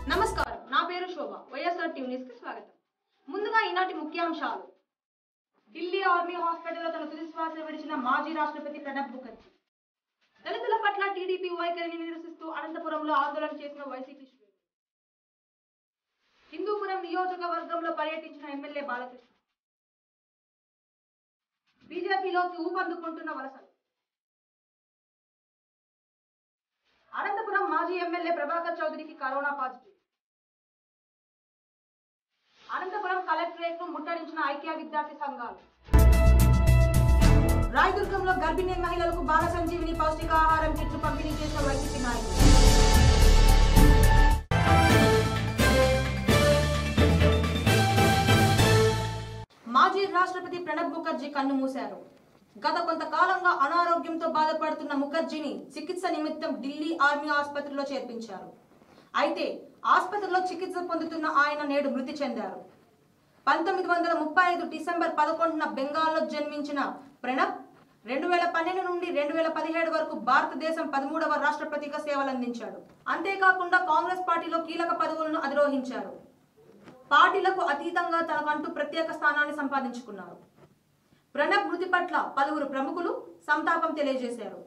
నమస్కారం, నా పేరు శోభ. వైఎస్ఆర్ టీవీ న్యూస్ కి స్వాగతం. ముందుగా ఈనాటి ముఖ్యాంశాలు. ఢిల్లీ ఆర్మీ హాస్పిటల్లో తన తుది శ్వాస విడిచిన మాజీ రాష్ట్రపతి ప్రణబ్ ముఖర్జీ. దళితుల పట్ల టీడీపీ వైఖరిని నిరసిస్తూ అనంతపురంలో ఆందోళన చేసిన వైసీపీ శ్రేణులు. హిందూపురం నియోజకవర్గంలో పర్యటించిన ఎమ్మెల్యే బాలకృష్ణ. బీజేపీలోకి ఊపందుకుంటున్న వలసలు. అనంతపురం మాజీ ఎమ్మెల్యే ప్రభాకర్ చౌదరికి కరోనా పాజిటివ్. అనంతపురం కలెక్టరేట్ ను ముట్టడించిన ఐక్య విద్యార్థి సంఘాలు. రాయదుర్గంలో గర్భిణీ మహిళలకు బాల సంజీవిని పౌష్టికాహారం కిట్లు పంపిణీ చేసిన వైసీపీ నాయకులు. మాజీ రాష్ట్రపతి ప్రణబ్ ముఖర్జీ కన్ను మూశారు. గత కొంతకాలంగా అనారోగ్యంతో బాధపడుతున్న ముఖర్జీని చికిత్స నిమిత్తం ఢిల్లీ ఆర్మీ ఆసుపత్రిలో చేర్పించారు. అయితే ఆసుపత్రిలో చికిత్స పొందుతున్న ఆయన నేడు మృతి చెందారు. 1935 డిసెంబర్ 11న బెంగాల్లో జన్మించిన ప్రణబ్ 2012 నుండి 2017 వరకు భారతదేశం 13వ రాష్ట్రపతిగా సేవలందించాడు. అంతేకాకుండా కాంగ్రెస్ పార్టీలో కీలక పదవులను అధిరోహించారు. పార్టీలకు అతీతంగా తనకంటూ ప్రత్యేక స్థానాన్ని సంపాదించుకున్నారు. ప్రణబ్ మృతి పట్ల పలువురు ప్రముఖులు సంతాపం తెలియజేశారు.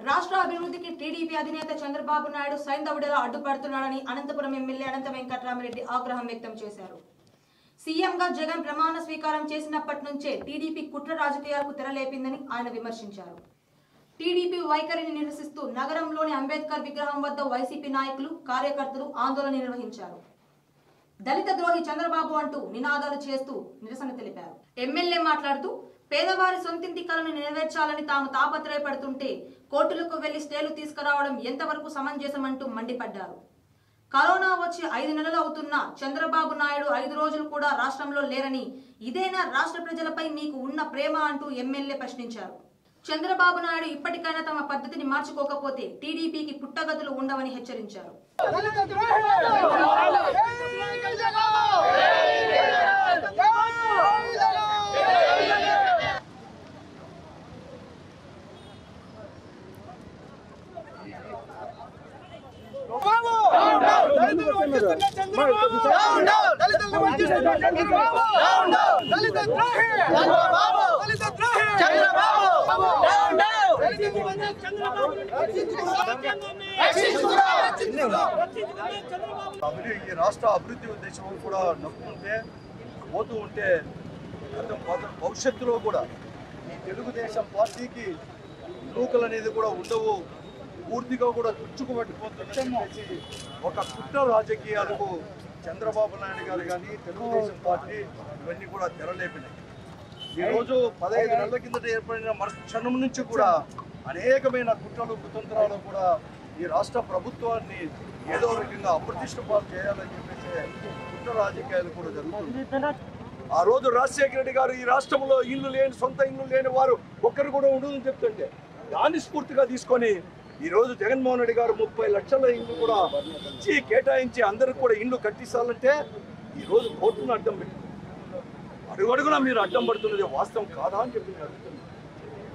రాష్ట్ర అభివృద్ధికి టీడీపీ అధినేత చంద్రబాబు నాయుడు సైంధవుడిలా అడ్డుపడుతున్నాడని అనంతపురం ఎమ్మెల్యే అనంత వెంకట్రామరెడ్డి ఆగ్రహం వ్యక్తం చేశారు. సీఎంగా జగన్ ప్రమాణ స్వీకారం చేసినప్పటి నుంచే టీడీపీ కుట్ర రాజకీయాలకు తెరలేపిందని ఆయన విమర్శించారు. టీడీపీ వైఖరిని నిరసిస్తూ నగరంలోని అంబేద్కర్ విగ్రహం వద్ద వైసీపీ నాయకులు, కార్యకర్తలు ఆందోళన నిర్వహించారు. దళిత ద్రోహి చంద్రబాబు అంటూ నినాదాలు చేస్తూ నిరసన తెలిపారు. ఎమ్మెల్యే మాట్లాడుతూ పేదవారి సొంతింటి కలను నెరవేర్చాలని తాము తాపత్రయపడుతుంటే కోర్టులకు వెళ్లి స్టేలు తీసుకురావడం ఎంతవరకు సమంజసమంటూ మండిపడ్డారు. కరోనా వచ్చి 5 నెలలు అవుతున్నా చంద్రబాబు నాయుడు 5 రోజులు కూడా రాష్ట్రంలో లేరని, ఇదేనా రాష్ట్ర ప్రజలపై మీకు ఉన్న ప్రేమ అంటూ ఎమ్మెల్యే ప్రశ్నించారు. చంద్రబాబు నాయుడు ఇప్పటికైనా తమ పద్ధతిని మార్చుకోకపోతే టీడీపీకి పుట్టగతులు ఉండవని హెచ్చరించారు. ఈ రాష్ట్ర అభివృద్ధి ఉద్దేశం కూడా నొక్కుంటే పోతూ ఉంటే భవిష్యత్తులో కూడా ఈ తెలుగుదేశం పార్టీకి నూకలు అనేది కూడా ఉండవు, పూర్తిగా కూడా తుచ్చుకుపట్టిపోతుందని చెప్పేసి ఒక కుట్ర రాజకీయాలకు చంద్రబాబు నాయుడు గారు కానీ తెలుగుదేశం పార్టీ ఇవన్నీ కూడా తెరలేపినాయి. ఈరోజు 15 నెలల కిందట ఏర్పడిన క్షణం నుంచి కూడా అనేకమైన కుట్రలు కుతంత్రాలు కూడా ఈ రాష్ట్ర ప్రభుత్వాన్ని ఏదో రకంగా అప్రతిష్ట పాలు చేయాలని చెప్పేసి కుట్ర రాజకీయాలు కూడా జరుగుతుంది. ఆ రోజు రాజశేఖర రెడ్డి గారు ఈ రాష్ట్రంలో సొంత ఇల్లు లేని వారు ఒక్కరు కూడా ఉండదని చెప్తుంటే దాన్ని స్ఫూర్తిగా తీసుకొని ఈరోజు జగన్మోహన్ రెడ్డి గారు 30 లక్షల ఇల్లు కూడా ఇచ్చి కేటాయించి అందరికి కూడా ఇల్లు కట్టించాలంటే ఈరోజు కోర్టును అడ్డం పెట్టి అడుగడుగునా మీరు అడ్డం పడుతున్నది వాస్తవం కాదా అని చెప్పి అడుగుతున్నారు.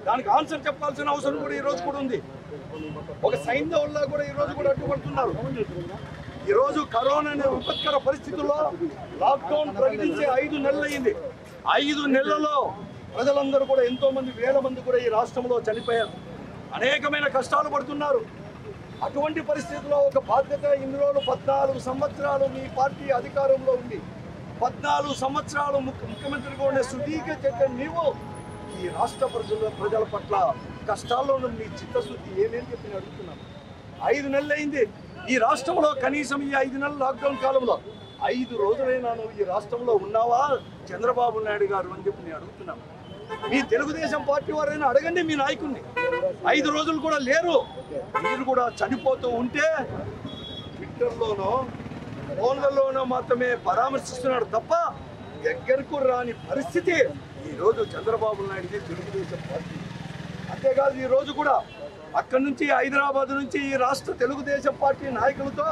దానికి ఆన్సర్ చెప్పాల్సిన అవసరం కూడా ఈరోజు కూడా ఉంది. ఒక సైంధవుల్లా కూడా ఈరోజు కూడా అడ్డుపడుతున్నారు. ఈరోజు కరోనా అనే విపత్కర పరిస్థితుల్లో లాక్డౌన్ ప్రకటించి 5 నెలలు అయింది. 5 నెలల్లో ప్రజలందరూ కూడా ఎంతో మంది, వేల మంది కూడా ఈ రాష్ట్రంలో చనిపోయారు, అనేకమైన కష్టాలు పడుతున్నారు. అటువంటి పరిస్థితుల్లో ఒక బాధ్యత ఇన్ని రోజులు 14 సంవత్సరాలు మీ పార్టీ అధికారంలో ఉంది, 14 సంవత్సరాలు ముఖ్యమంత్రిగా ఉండే సుదీర్ఘ చర్చ నీవు ఈ రాష్ట్ర ప్రజల పట్ల కష్టాల్లో మీ చిత్తశుద్ధి ఏమేమి చెప్పి అడుగుతున్నాను. 5 నెలలు అయింది ఈ రాష్ట్రంలో. కనీసం ఈ 5 నెలల లాక్డౌన్ కాలంలో 5 రోజులైనా నువ్వు ఈ రాష్ట్రంలో ఉన్నావా చంద్రబాబు నాయుడు గారు అని చెప్పి నేను అడుగుతున్నాను. మీ తెలుగుదేశం పార్టీ వారైనా అడగండి మీ నాయకుడిని. 5 రోజులు కూడా లేరు. మీరు కూడా చనిపోతూ ఉంటే ట్విట్టర్లోనో ఫోన్లలోనో మాత్రమే పరామర్శిస్తున్నాడు తప్ప దగ్గరకు రాని పరిస్థితి ఈరోజు చంద్రబాబు నాయుడుది తెలుగుదేశం పార్టీ. అంతేకాదు ఈరోజు కూడా అక్కడి నుంచి హైదరాబాద్ నుంచి ఈ రాష్ట్ర తెలుగుదేశం పార్టీ నాయకులతో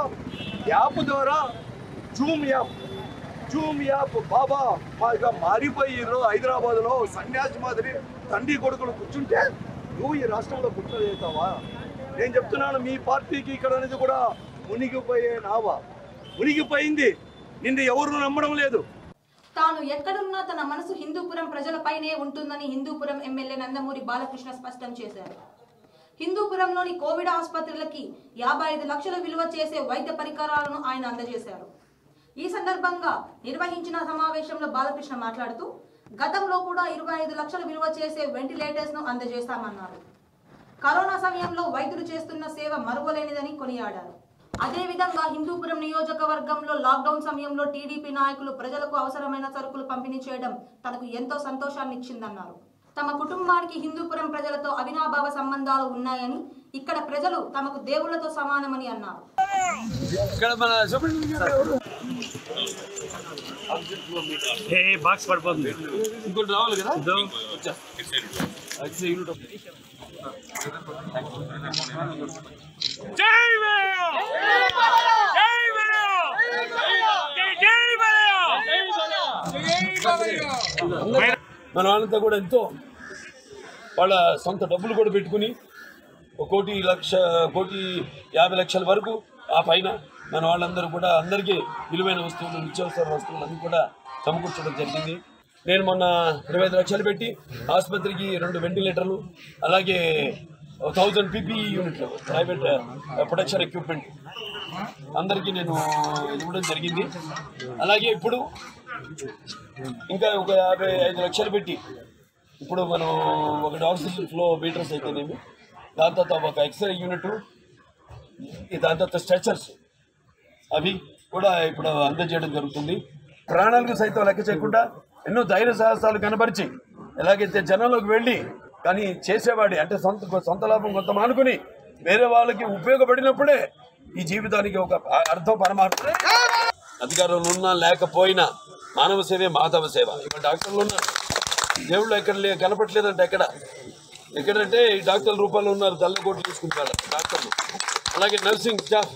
యాప్ ద్వారా జూమ్ యాప్ బాబా మాగా మారిపోయి హైదరాబాద్లో సన్యాసి మాదిరి తండ్రి కొడుకులు కూర్చుంటే నువ్వు ఈ రాష్ట్రంలో కుట్ర చేస్తావా? నేను చెప్తున్నాను, మీ పార్టీకి ఇక్కడ అనేది కూడా మునిగిపోయే నావా, మునిగిపోయింది. నిన్ను ఎవరు నమ్మడం లేదు. తాను ఎక్కడున్నా తన మనసు హిందూపురం ప్రజలపైనే ఉంటుందని హిందూపురం ఎమ్మెల్యే నందమూరి బాలకృష్ణ స్పష్టం చేశారు. హిందూపురంలోని కోవిడ్ ఆసుపత్రులకి 55 లక్షల విలువ చేసే వైద్య పరికరాలను ఆయన అందజేశారు. ఈ సందర్భంగా నిర్వహించిన సమావేశంలో బాలకృష్ణ మాట్లాడుతూ గతంలో కూడా 25 లక్షల విలువ చేసే వెంటిలేటర్స్ ను అందజేస్తామన్నారు. కరోనా సమయంలో వైద్యులు చేస్తున్న సేవ మరువలేనిదని కొనియాడారు. అదేవిధంగా హిందూపురం నియోజకవర్గంలో లాక్డౌన్ సమయంలో టీడీపీ నాయకులు ప్రజలకు అవసరమైన సరుకులు పంపిణీ చేయడం తనకు ఎంతో సంతోషాన్ని ఇచ్చిందన్నారు. తమ కుటుంబానికి హిందూపురం ప్రజలతో అవినాభావ సంబంధాలు ఉన్నాయని, ఇక్కడ ప్రజలు తమకు దేవుళ్లతో సమానమని అన్నారు. మన వాళ్ళంతా కూడా ఎంతో వాళ్ళ సొంత డబ్బులు కూడా పెట్టుకుని 1,50,00,000 వరకు ఆ పైన మన వాళ్ళందరూ కూడా అందరికీ విలువైన వస్తువులు, నిత్యావసర వస్తువులు అన్నీ కూడా సమకూర్చడం జరిగింది. నేను మొన్న 25 లక్షలు పెట్టి ఆసుపత్రికి 2 వెంటిలేటర్లు, అలాగే 1000 PPE యూనిట్లు, ప్రైవేట్ ప్రొటెక్షన్ ఎక్విప్మెంట్ అందరికీ నేను ఇవ్వడం జరిగింది. అలాగే ఇప్పుడు ఇంకా ఒక 55 లక్షలు పెట్టి ఇప్పుడు మనం ఒక ఆక్సిజన్ ఫ్లో మీటర్స్ అయితేనేమి, దాని తర్వాత ఒక ఎక్స్రే యూనిట్, దాని తర్వాత స్ట్రెచర్స్ అవి కూడా ఇప్పుడు అందజేయడం జరుగుతుంది. ప్రాణాలకు సైతం లెక్క చేయకుండా ఎన్నో ధైర్య సాహసాలు కనబరిచి ఎలాగైతే జనంలోకి వెళ్ళి కానీ చేసేవాడి అంటే సొంత లాభం కొంత మానుకుని వేరే వాళ్ళకి ఉపయోగపడినప్పుడే ఈ జీవితానికి ఒక అర్థం పరమార్థం. అధికారంలో ఉన్నా లేకపోయినా మానవ సేవే మాధవ సేవ. ఇక్కడ డాక్టర్లు ఉన్నారు, దేవుళ్ళు ఎక్కడ కనపట్లేదంటే ఎక్కడంటే ఈ డాక్టర్ల రూపాయలు ఉన్నారు, తల్లకోట్లు తీసుకుంటారు డాక్టర్లు. అలాగే నర్సింగ్ స్టాఫ్,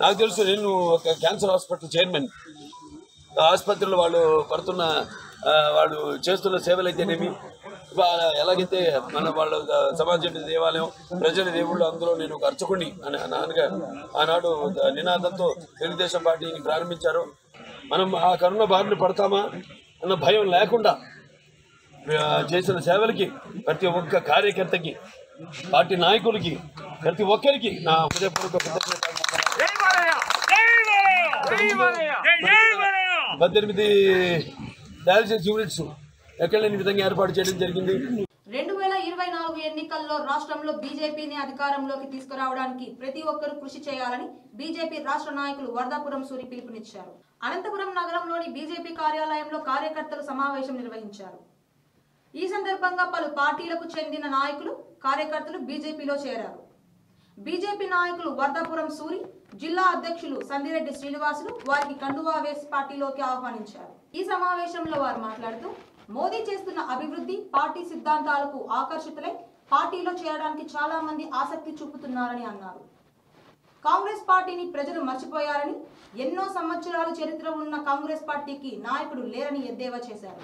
నాకు తెలుసు, నేను ఒక క్యాన్సర్ హాస్పిటల్ చైర్మన్. ఆసుపత్రులు వాళ్ళు చేస్తున్న సేవలు అయితేనేమి, ఎలాగైతే వాళ్ళ సమాజం దేవాలయం, ప్రజల దేవుళ్ళు, అందులో నేను ఒక అర్చకుడిని అని నాన్నగారు ఆనాడు నినాదంతో తెలుగుదేశం పార్టీని ప్రారంభించారు. మనం ఆ కరోనా బారిన పడతామా అన్న భయం లేకుండా చేసిన సేవలకి ప్రతి ఒక్క కార్యకర్తకి, పార్టీ నాయకులకి, ప్రతి ఒక్కరికి నా హృదయపూర్వక 18 డయాలసిస్ యూనిట్స్ ఎక్కడ లేని విధంగా ఏర్పాటు చేయడం జరిగింది. 2024 ఎన్నికల్లో రాష్ట్రంలో బీజేపీని అధికారంలోకి తీసుకురావడానికి ప్రతి ఒక్కరూ కృషి చేయాలని బీజేపీ రాష్ట్ర నాయకులు వరదాపురం సూరి పిలుపునిచ్చారు. అనంతపురం నగరంలోని బీజేపీ కార్యాలయంలో కార్యకర్తలు సమావేశం నిర్వహించారు. ఈ సందర్భంగా పలు పార్టీలకు చెందిన నాయకులు, కార్యకర్తలు బీజేపీలో చేరారు. బీజేపీ నాయకులు వరదాపురం సూరి, జిల్లా అధ్యక్షులు సందిరెడ్డి శ్రీనివాసులు వారికి కండువా వేసి పార్టీలోకి ఆహ్వానించారు. ఈ సమావేశంలో వారు మాట్లాడుతూ మోదీ చేస్తున్న అభివృద్ధి, పార్టీ సిద్ధాంతాలకు ఆకర్షితులై పార్టీలో చేరడానికి చాలా మంది ఆసక్తి చూపుతున్నారని అన్నారు. కాంగ్రెస్ పార్టీని ప్రజలు మర్చిపోయారని, ఎన్నో సంవత్సరాల చరిత్ర ఉన్న కాంగ్రెస్ పార్టీకి నాయకుడు లేరని ఎద్దేవా చేశారు.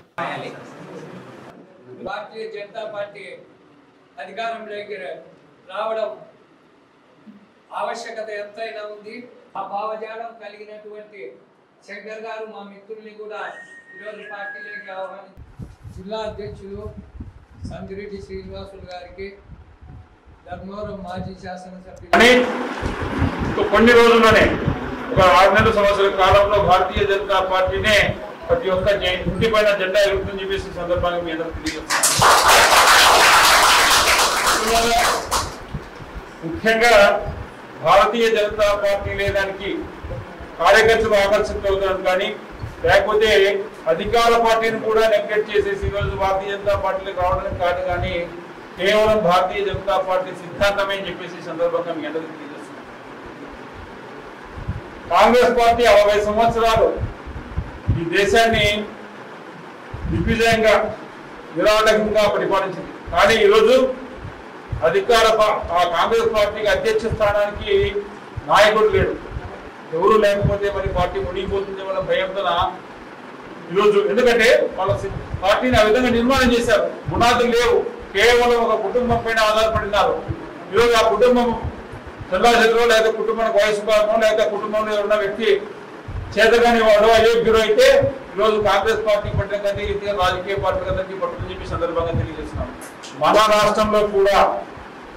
భారతీయ జనతా పార్టీ అధికారంలోకి రావడం ఆవశ్యకత ఎంతైనా ఉంది. ఆ భావజాలం కలిగినటువంటి శంకర్ గారు మా మిత్రుల్ని కూడా ఈరోజు పార్టీలోకి ఆహ్వానించారు. జిల్లా అధ్యక్షులు సందిరెడ్డి శ్రీనివాసులు గారికి, ధర్మవరం మాజీ శాసనసభ్యులు కొన్ని రోజుల్లోనే ఒక 6 నెలల సంవత్సరాల కాలంలో భారతీయ జనతా పార్టీనే ప్రతి ఒక్క ఇంటి పైన జెండా ఎగురుతుందని చెప్పేసి సందర్భంగా మీ అందరూ తెలియజేస్తున్నారు. ముఖ్యంగా భారతీయ జనతా పార్టీ లేదానికి కార్యకర్తలు ఆకర్షితులవుతున్నారు, కానీ లేకపోతే అధికార పార్టీని కూడా నెగ్లెక్ట్ చేసేసి ఈరోజు భారతీయ జనతా పార్టీలోకి రావడానికి కాదు, కానీ కేవలం భారతీయ జనతా పార్టీ సిద్ధాంతమే అని చెప్పేసి సందర్భంగా మీ అందరికీ తెలియజేస్తున్నారు. కాంగ్రెస్ పార్టీ 60 సంవత్సరాలు ఈ దేశాన్ని దిగ్విజయంగా నిరాటకంగా పరిపాలించింది. కానీ ఈరోజు ఆ కాంగ్రెస్ పార్టీకి అధ్యక్ష స్థానానికి నాయకుడు లేడు. ఎవరు లేకపోతే మరి పార్టీ మునిగిపోతుంది వాళ్ళ భయంతో ఈరోజు, ఎందుకంటే వాళ్ళ పార్టీని ఆ విధంగా నిర్మాణం చేశారు. పునాదులు లేవు, కేవలం ఒక కుటుంబం పైన ఆధారపడినారు. ఈరోజు ఆ కుటుంబం చల్లాచెదరో లేదా కుటుంబానికి వయసు కారణం లేదా కుటుంబంలో ఉన్న వ్యక్తి చేతగాని వాడు అయోగ్యుడు అయితే ఈరోజు కాంగ్రెస్ పార్టీ పట్టిన ఇతర రాజకీయ పార్టీలందరికీ పట్టుకుని చెప్పి సందర్భంగా తెలియజేస్తున్నాం. మన రాష్ట్రంలో కూడా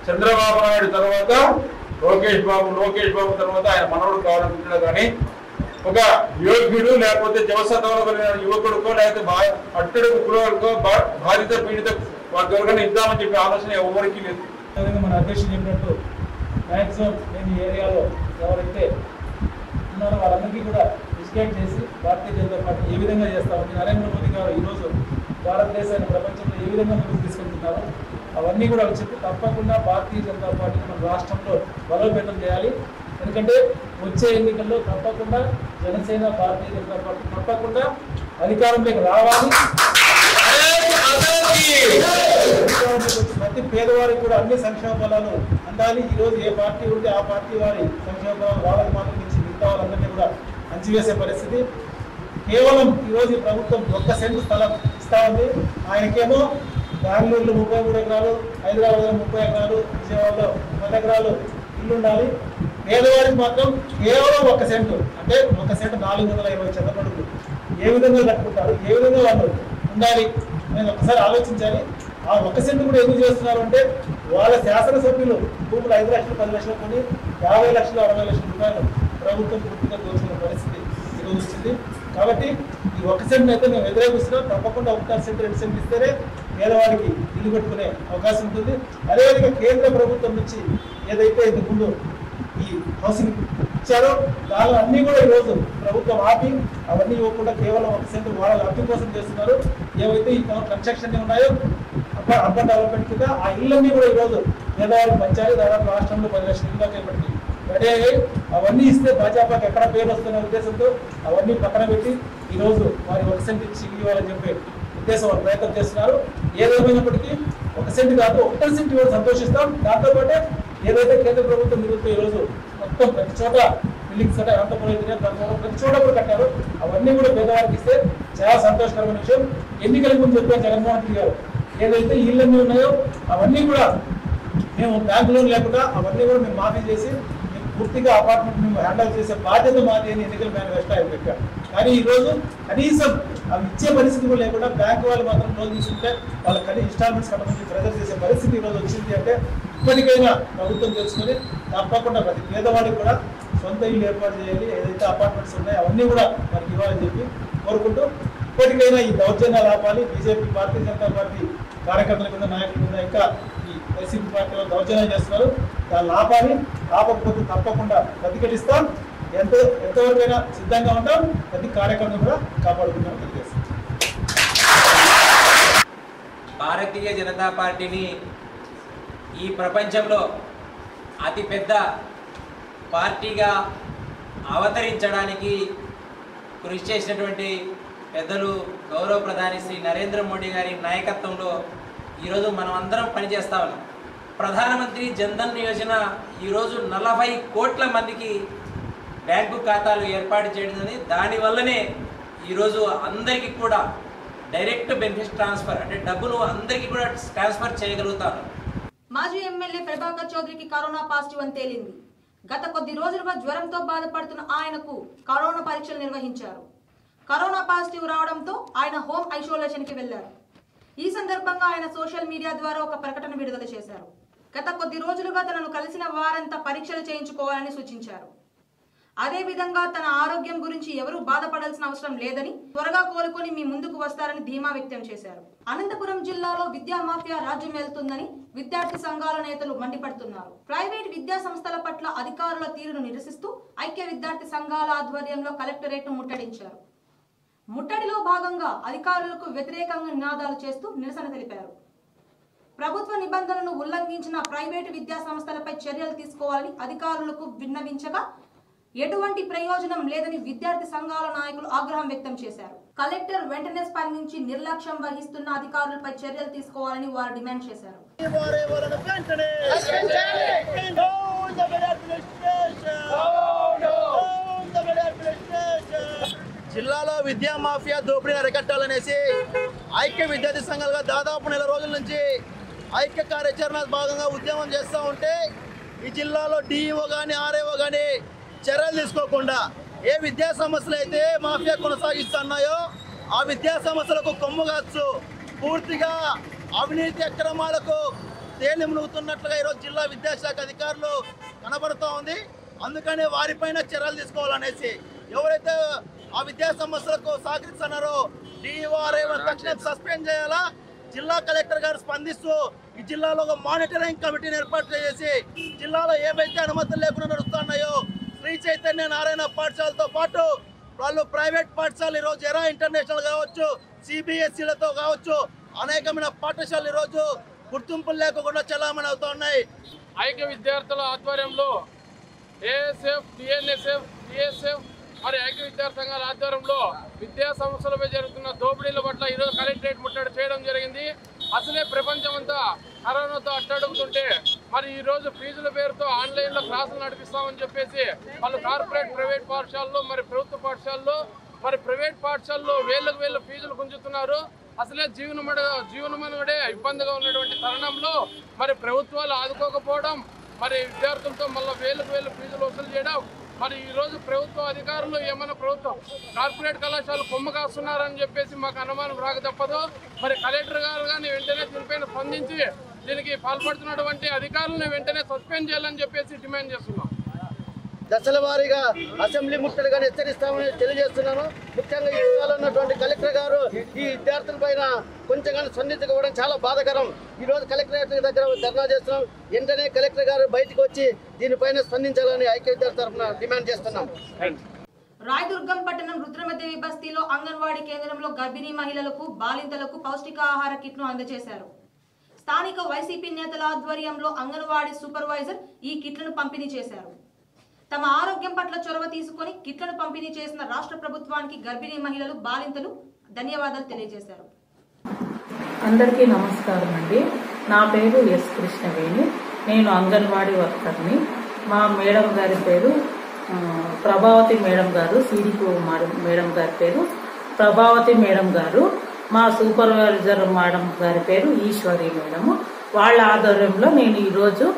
చంద్రబాబు నాయుడు తర్వాత లోకేష్ బాబు తర్వాత ఆయన మనవడు కావాలనుకుంటున్నాడు. కానీ ఒక యోగ్యుడు లేకపోతే జవసత్వంలో కలిగిన యువకుడికో లేకపోతే అట్టడుగు కులవాళ్ళకో బాధిత పీడిత వర్గాన్ని ఇద్దామని చెప్పి ఆలోచన ఎవరికి లేదు. మన అధ్యక్షుడు చెప్పినట్టు మ్యాక్సిమం నేను ఈ ఏరియాలో ఎవరైతే ఉన్నారో వాళ్ళందరికీ కూడా డిస్కైడ్ చేసి భారతీయ జనతా పార్టీ ఏ విధంగా చేస్తామని నరేంద్ర మోదీ గారు ఈరోజు భారతదేశాన్ని ప్రపంచంలో ఏ విధంగా ముందుకు తీసుకెళ్తున్నారో అవన్నీ కూడా చెప్పి తప్పకుండా భారతీయ జనతా పార్టీ మన రాష్ట్రంలో బలోపేతం చేయాలి. ఎందుకంటే వచ్చే ఎన్నికల్లో తప్పకుండా జనసేన భారతీయ జనతా పార్టీ తప్పకుండా అధికారంలోకి రావాలి. ప్రతి పేదవారికి కూడా అన్ని సంక్షేమ ఫలాలు అందాలి. ఈరోజు ఏ పార్టీ ఉంటే ఆ పార్టీ వారి సంక్షేమ ఫలాలు వాళ్ళకి మాత్రం ఇచ్చి మిగతా వాళ్ళందరినీ కూడా అంచివేసే పరిస్థితి. కేవలం ఈరోజు ఈ ప్రభుత్వం 1 సెంటు స్థలం ఇస్తా ఉంది. ఆయనకేమో బెంగళూరులో 33 ఎకరాలు, హైదరాబాద్లో 30 ఎకరాలు, విజయవాడలో 10 ఎకరాలు ఇల్లు ఉండాలి. పేదవారికి మాత్రం కేవలం 1 సెంటు, అంటే 1 సెంటు 420 చదవడుగులు ఏ విధంగా కట్టుకుంటారు, ఏ విధంగా వాళ్ళు ఉండాలి అనేది ఒకసారి ఆలోచించాలి. ఆ 1 సెంటు కూడా ఎందుకు చేస్తున్నారు అంటే వాళ్ళ శాసనసభ్యులు భూములు 5 లక్షలు 10 లక్షలు కొని 50 లక్షలు 60 లక్షల రూపాయలు ప్రభుత్వం పూర్తిగా దోచుకునే పరిస్థితి ఈరోజు వచ్చింది. కాబట్టి ఈ 1 సెంట్ అయితే మేము వ్యతిరేకిస్తున్నాం. తప్పకుండా 1 సెంట్ 2 సెంట్ ఇస్తేనే పేదవాడికి ఇల్లు కట్టుకునే అవకాశం ఉంటుంది. అదేవిధంగా కేంద్ర ప్రభుత్వం నుంచి ఏదైతే ఇంతకుముందు ఈ హౌసింగ్ ఇచ్చారో దానిలో అన్నీ కూడా ఈరోజు ప్రభుత్వం ఆపి అవన్నీ ఇవ్వకుండా కేవలం 1 సెంట్ వాళ్ళ లబ్ధి కోసం చేస్తున్నారు. ఏవైతే ఈ కన్స్ట్రక్షన్ ఉన్నాయో అర్బన్ డెవలప్మెంట్ కింద ఆ ఇళ్ళన్నీ కూడా ఈరోజు పేదవాళ్ళకి పంచాలి. దాదాపు రాష్ట్రంలో 10 లక్షల ఇళ్ళ చేపట్టి రెడీ అయ్యాయి. అవన్నీ ఇస్తే భాజపాకి ఎక్కడ పేరు వస్తున్న ఉద్దేశంతో అవన్నీ పక్కన పెట్టి ఈరోజు వారి 1 సెంట్ ఇచ్చి ఇవ్వాలని చెప్పి ఉద్దేశం వాళ్ళు ప్రయత్నం చేస్తున్నారు. ఏదేమైనప్పటికీ 1 సెంట్ కాదు 1 సెంట్ ఇవ్వడం సంతోషిస్తాం. దాంతోపాటే ఏదైతే కేంద్ర ప్రభుత్వం నిలుగుతూ ఈరోజు మొత్తం ప్రతి చోట బిల్డింగ్స్ అంటే అనంతపురం ప్రతి చోట కూడా కట్టారు. అవన్నీ కూడా పేదవారికి ఇస్తే చాలా సంతోషకరమైన విషయం. ఎన్నికల ముందు చెప్పారు జగన్మోహన్ రెడ్డి గారు ఏదైతే ఇళ్ళన్నీ ఉన్నాయో అవన్నీ కూడా మేము బ్యాంకు లోన్ లేకుండా అవన్నీ కూడా మేము మాఫీ చేసి పూర్తిగా అపార్ట్మెంట్ మేము హ్యాండిల్ చేసే బాధ్యత మాది అని ఎన్నికల మేనిఫెస్టో ఆయన పెట్టారు. కానీ ఈరోజు కనీసం అవి ఇచ్చే పరిస్థితి కూడా లేకుండా బ్యాంకు వాళ్ళు మాత్రం లోన్ తీసుకుంటే వాళ్ళకి కనీసం ఇన్స్టాల్మెంట్స్ కట్టమని ప్రెజర్ చేసే పరిస్థితి ఈరోజు వచ్చింది. అంటే ఇప్పటికైనా ప్రభుత్వం తెలుసుకొని తప్పకుండా ప్రతి పేదవాడికి కూడా సొంత ఇల్లు ఏర్పాటు చేయాలి. ఏదైతే అపార్ట్మెంట్స్ ఉన్నాయో అవన్నీ కూడా మనకి ఇవ్వాలని చెప్పి కోరుకుంటూ ఇప్పటికైనా ఈ దౌర్జన్యాలు ఆపాలి. బీజేపీ భారతీయ జనతా పార్టీ కార్యకర్తల కింద నాయకుల కింద ఇంకా ఈ వైసీపీ పార్టీలో దౌర్జన్యాలు చేస్తున్నారు. దాన్ని ఆపాలి. ఆపకపోతే తప్పకుండా ప్రతిఘటిస్తాం. ఎంతవరకైనా సిద్ధంగా ఉంటాం. ప్రతి కార్యకర్తను కూడా కాపాడుకుంటామని తెలియజేస్తాం. భారతీయ జనతా పార్టీని ఈ ప్రపంచంలో అతిపెద్ద పార్టీగా అవతరించడానికి కృషి చేసినటువంటి పెద్దలు గౌరవ ప్రధాని శ్రీ నరేంద్ర మోడీ గారి నాయకత్వంలో ఈరోజు మనం అందరం పనిచేస్తా ఉన్నాం. ప్రధానమంత్రి జన్ధన్ యోజన ఈరోజు 40 కోట్ల మందికి బ్యాంకు ఖాతాలు ఏర్పాటు చేయడం, దానివల్లనే ఈరోజు అందరికీ కూడా డైరెక్ట్ బెనిఫిట్ ట్రాన్స్ఫర్ అంటే డబ్బును అందరికీ కూడా ట్రాన్స్ఫర్ చేయగలుగుతారు. మాజీ ఎమ్మెల్యే ప్రభాకర్ చౌదరికి కరోనా పాజిటివ్ అని తేలింది. గత కొద్ది రోజులుగా జ్వరంతో బాధపడుతున్న ఆయనకు కరోనా పరీక్షలు నిర్వహించారు. కరోనా పాజిటివ్ రావడంతో ఆయన హోమ్ ఐసోలేషన్ కి వెళ్లారు. ఈ సందర్భంగా ఆయన సోషల్ మీడియా ద్వారా ఒక ప్రకటన విడుదల చేశారు. గత కొద్ది రోజులుగా తనను కలిసిన వారంతా పరీక్షలు చేయించుకోవాలని సూచించారు. అదేవిధంగా తన ఆరోగ్యం గురించి ఎవరూ బాధపడాల్సిన అవసరం లేదని, త్వరగా కోలుకొని మీ ముందుకు వస్తారని ధీమా వ్యక్తం చేశారు. అనంతపురం జిల్లాలో విద్యా మాఫియా రాజ్యం వెళ్తుందని విద్యార్థి సంఘాల నేతలు మండిపడుతున్నారు. ప్రైవేట్ విద్యా సంస్థల పట్ల అధికారుల తీరును నిరసిస్తూ ఐక్య విద్యార్థి సంఘాల ఆధ్వర్యంలో కలెక్టరేట్ను ముట్టడించారు. ముట్టడిలో భాగంగా అధికారులకు వ్యతిరేకంగా నినాదాలు చేస్తూ నిరసన తెలిపారు. ప్రభుత్వ నిబంధనలను ఉల్లంఘించిన ప్రైవేటు విద్యా సంస్థలపై చర్యలు తీసుకోవాలని అధికారులకు విన్నవించగా ఎటువంటి ప్రయోజనం లేదని విద్యార్థి సంఘాల నాయకులు ఆగ్రహం వ్యక్తం చేశారు. కలెక్టర్ వెంటనే స్పందించి నిర్లక్ష్యం వహిస్తున్న అధికారులపై చర్యలు తీసుకోవాలని వారు డిమాండ్ చేశారు. జిల్లాలో విద్యా మాఫియా దోపిడీని అరికట్టాలనేసి ఐక్య విద్యార్థి సంఘాలుగా దాదాపు 4 రోజుల నుంచి ఐక్య కార్యాచరణ భాగంగా ఉద్యమం చేస్తూ ఉంటే ఈ జిల్లాలో డిఈఓ కానీ ఆర్ఏఓ కానీ చర్యలు తీసుకోకుండా ఏ విద్యా సంస్థలు అయితే మాఫియా కొనసాగిస్తున్నాయో ఆ విద్యా సంస్థలకు కొమ్ము కాచ్చు పూర్తిగా అవినీతి అక్రమాలకు తేలి మునుగుతున్నట్లుగా ఈరోజు జిల్లా విద్యాశాఖ అధికారులు కనబడుతూ ఉంది. అందుకని వారిపైన చర్యలు తీసుకోవాలనేసి ఎవరైతే ఆ విద్యా సంస్థలకు సహకరిస్తున్నారో డిఈఓ తక్షణం సస్పెండ్ చేయాలా. జిల్లా కలెక్టర్ గారు స్పందిస్తూ ఈ జిల్లాలో ఒక మానిటరింగ్ కమిటీని ఏర్పాటు చేసి జిల్లాలో ఏవైతే అనుమతులు లేకుండా నడుస్తున్నాయో శ్రీ చైతన్య నారాయణ పాఠశాలతో పాటు వాళ్ళు ప్రైవేట్ పాఠశాలలు ఈరోజు ఎరా ఇంటర్నేషనల్ కావచ్చు, సిబిఎస్ఈలతో కావచ్చు, అనేకమైన పాఠశాలలు ఈరోజు గుర్తింపులు లేకుండా చలామణి అవుతూ ఉన్నాయి. ఐక్య విద్యార్థుల ఆధ్వర్యంలో ఏఎస్ఎఫ్, టిఎన్ఎస్ఎఫ్, టిఎస్ఎఫ్ మరి ఐక్య విద్యార్థి సంఘాల ఆధ్వర్యంలో విద్యా సంస్థలపై జరుగుతున్న దోపిడీల పట్ల ఈరోజు కలెక్టరేట్ ముట్టడి చేయడం జరిగింది. అసలే ప్రపంచం అంతా కరోనాతో అట్టడుగుతుంటే మరి ఈరోజు ఫీజుల పేరుతో ఆన్లైన్లో క్లాసులు నడిపిస్తామని చెప్పేసి వాళ్ళు కార్పొరేట్ ప్రైవేట్ పాఠశాలలో మరి ప్రభుత్వ పాఠశాలలో మరి ప్రైవేట్ పాఠశాలలో వేలకు వేల ఫీజులు గుంజుతున్నారు. అసలే జీవనమనుగడే ఇబ్బందిగా ఉన్నటువంటి తరుణంలో మరి ప్రభుత్వాలు ఆదుకోకపోవడం, మరి విద్యార్థులతో మళ్ళీ వేలకు వేల ఫీజులు వసూలు చేయడం, మరి ఈరోజు ప్రభుత్వ అధికారులు ఏమైనా ప్రభుత్వం కార్పొరేట్ కళాశాలలు కొమ్ము కాస్తున్నారని చెప్పేసి మాకు అనుమానం రాక తప్పదు. మరి కలెక్టర్ గారు కానీ వెంటనే దీనిపైన స్పందించి దీనికి పాల్పడుతున్నటువంటి అధికారులను వెంటనే సస్పెండ్ చేయాలని చెప్పేసి డిమాండ్ చేస్తున్నాం. దశల వారీగా అసెంబ్లీ ముట్టడిగా హెచ్చరిస్తామని తెలియజేస్తున్నాను. ముఖ్యంగా ఈ జిల్లాలో ఉన్నటువంటి కలెక్టర్ గారు ఈ విద్యార్థుల పైన కొంచెం కానీ స్పందించకపోవడం చాలా బాధాకరం. ఈరోజు కలెక్టరేట్ దగ్గర ధర్నా చేస్తున్నాం. వెంటనే కలెక్టర్ గారు బయటకు వచ్చి దీనిపైన స్పందించాలని ఐక్య విద్యార్థి తరఫున డిమాండ్ చేస్తున్నాం. రాయదుర్గం పట్టణం రుద్రమదేవి బస్తీలో అంగన్వాడీ కేంద్రంలో గర్భిణీ మహిళలకు బాలింతలకు పౌష్టికాహార కిట్ను అందజేశారు. స్థానిక వైసీపీ నేతల ఆధ్వర్యంలో అంగన్వాడీ సూపర్వైజర్ ఈ కిట్లను పంపిణీ చేశారు. తమ ఆరోగ్యం పట్ల చొరవ తీసుకొని కిట్లను పంపిణీ చేసిన రాష్ట్ర ప్రభుత్వానికి గర్భిణీ మహిళలు బాలింతలు ధన్యవాదాలు తెలియజేశారు. అందరికీ నమస్కారం అండి. నా పేరు ఎస్ కృష్ణవేణి. నేను అంగన్వాడీ వర్కర్ని. మా మేడం గారి పేరు ప్రభావతి మేడం గారు, సిడిపో మేడం గారి పేరు ప్రభావతి మేడం గారు. మా సూపర్వైజర్ మేడం గారి పేరు ఈశ్వరి మేడము. వాళ్ళ ఆధ్వర్యంలో నేను ఈరోజు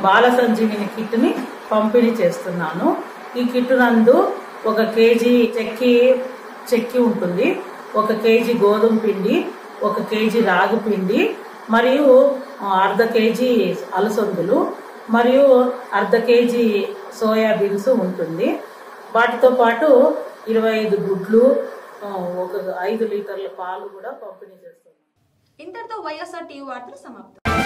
బాల సంజీవిని కిట్ని పంపిణీ చేస్తున్నాను. ఈ కిట్ నందు 1 కేజీ చెక్కి ఉంటుంది, 1 కేజీ గోధుమ పిండి, 1 కేజీ రాగి పిండి మరియు 1/2 కేజీ అలసందులు మరియు 1/2 కేజీ సోయాబీన్స్ ఉంటుంది. వాటితో పాటు 25 గుడ్లు, 1 5 లీటర్ల పాలు కూడా పంపిణీ చేస్తున్నాం. ఇంతటితో వైఎస్ఆర్ టీవీ వార్తలు సమాప్తం.